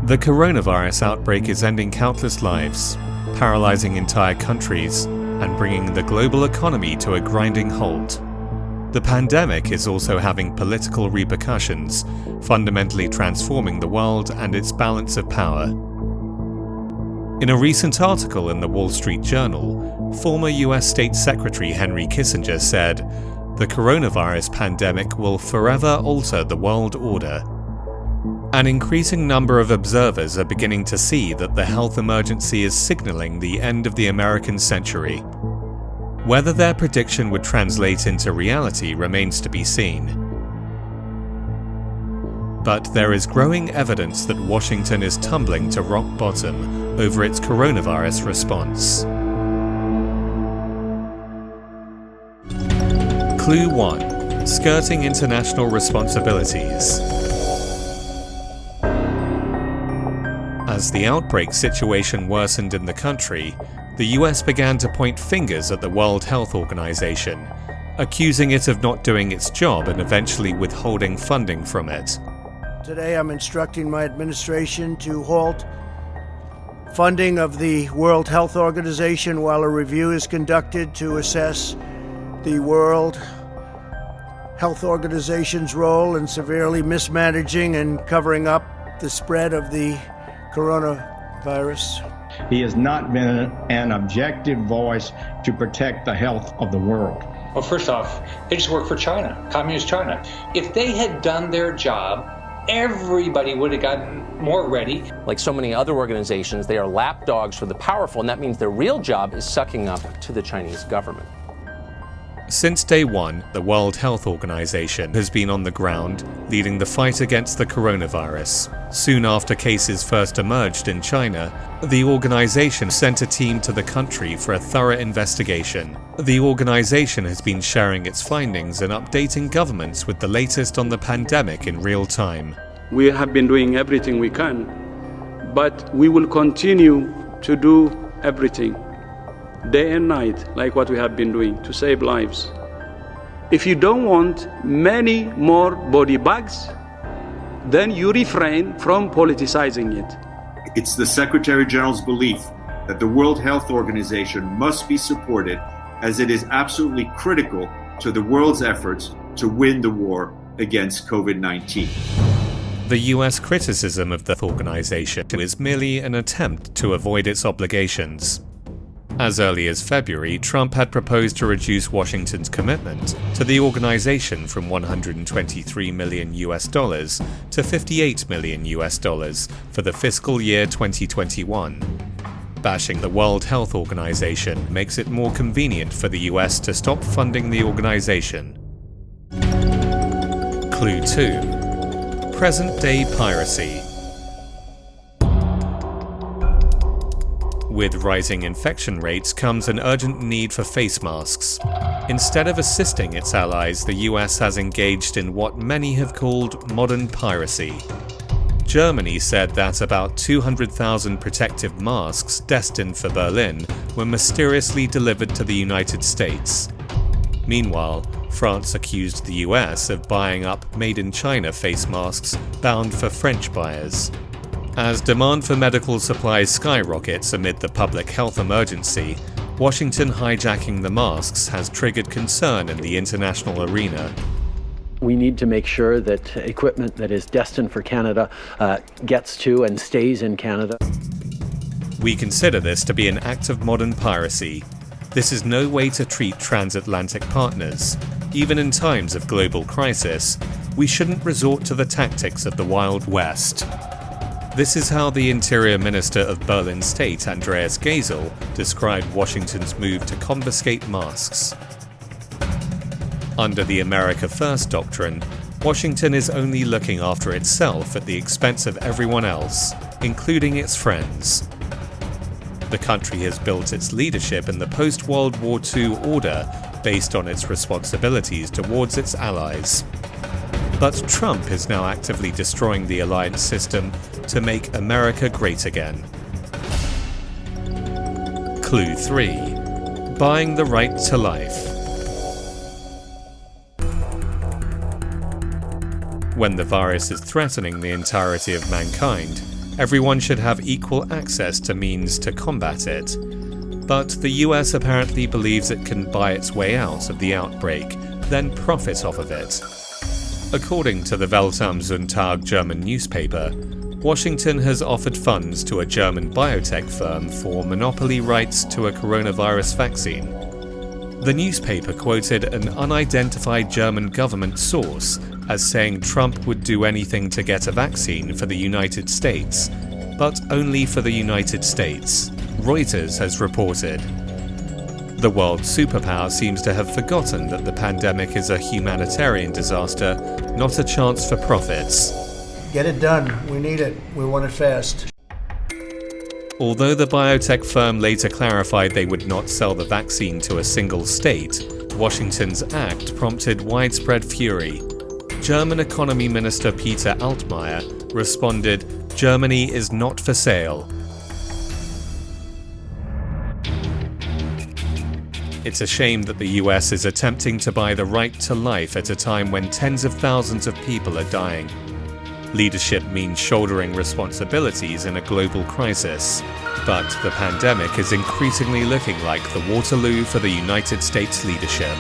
The coronavirus outbreak is ending countless lives, paralyzing entire countries, and bringing the global economy to a grinding halt. The pandemic is also having political repercussions, fundamentally transforming the world and its balance of power. In a recent article in the Wall Street Journal, former US State Secretary Henry Kissinger said, "The coronavirus pandemic will forever alter the world order." An increasing number of observers are beginning to see that the health emergency is signaling the end of the American century. Whether their prediction would translate into reality remains to be seen. But there is growing evidence that Washington is tumbling to rock bottom over its coronavirus response. Clue 1. Skirting international responsibilities. As the outbreak situation worsened in the country, the US began to point fingers at the World Health Organization, accusing it of not doing its job and eventually withholding funding from it. Today I'm instructing my administration to halt funding of the World Health Organization while a review is conducted to assess the World Health Organization's role in severely mismanaging and covering up the spread of the coronavirus. He has not been an objective voice to protect the health of the world. Well, first off, they just work for China, Communist China. If they had done their job, everybody would have gotten more ready. Like so many other organizations, they are lapdogs for the powerful, and that means their real job is sucking up to the Chinese government. Since day one, the World Health Organization has been on the ground, leading the fight against the coronavirus. Soon after cases first emerged in China, the organization sent a team to the country for a thorough investigation. The organization has been sharing its findings and updating governments with the latest on the pandemic in real time. We have been doing everything we can, but we will continue to do everything, day and night, like what we have been doing, to save lives. If you don't want many more body bags, then you refrain from politicizing it. It's the Secretary General's belief that the World Health Organization must be supported, as it is absolutely critical to the world's efforts to win the war against COVID-19. The US criticism of the organization is merely an attempt to avoid its obligations. As early as February, Trump had proposed to reduce Washington's commitment to the organization from $123 million to $58 million for the fiscal year 2021. Bashing the World Health Organization makes it more convenient for the US to stop funding the organization. Clue 2. Present-day piracy. With rising infection rates comes an urgent need for face masks. Instead of assisting its allies, the US has engaged in what many have called modern piracy. Germany said that about 200,000 protective masks destined for Berlin were mysteriously delivered to the United States. Meanwhile, France accused the US of buying up made-in-China face masks bound for French buyers. As demand for medical supplies skyrockets amid the public health emergency, Washington hijacking the masks has triggered concern in the international arena. We need to make sure that equipment that is destined for Canada gets to and stays in Canada. We consider this to be an act of modern piracy. This is no way to treat transatlantic partners. Even in times of global crisis, we shouldn't resort to the tactics of the Wild West. This is how the Interior Minister of Berlin State, Andreas Gazel, described Washington's move to confiscate masks. Under the America First doctrine, Washington is only looking after itself at the expense of everyone else, including its friends. The country has built its leadership in the post-World War II order based on its responsibilities towards its allies. But Trump is now actively destroying the alliance system to make America great again. Clue 3. Buying the right to life. When the virus is threatening the entirety of mankind, Everyone should have equal access to means to combat it. But the US apparently believes it can buy its way out of the outbreak, then profit off of it. According to the Welt am Sonntag German newspaper, Washington has offered funds to a German biotech firm for monopoly rights to a coronavirus vaccine. The newspaper quoted an unidentified German government source as saying Trump would do anything to get a vaccine for the United States, but only for the United States, Reuters has reported. The world superpower seems to have forgotten that the pandemic is a humanitarian disaster, not a chance for profits. Get it done. We need it. We want it fast. Although the biotech firm later clarified they would not sell the vaccine to a single state, Washington's act prompted widespread fury. German Economy Minister Peter Altmaier responded, "Germany is not for sale." It's a shame that the US is attempting to buy the right to life at a time when tens of thousands of people are dying. Leadership means shouldering responsibilities in a global crisis, but the pandemic is increasingly looking like the Waterloo for the United States leadership.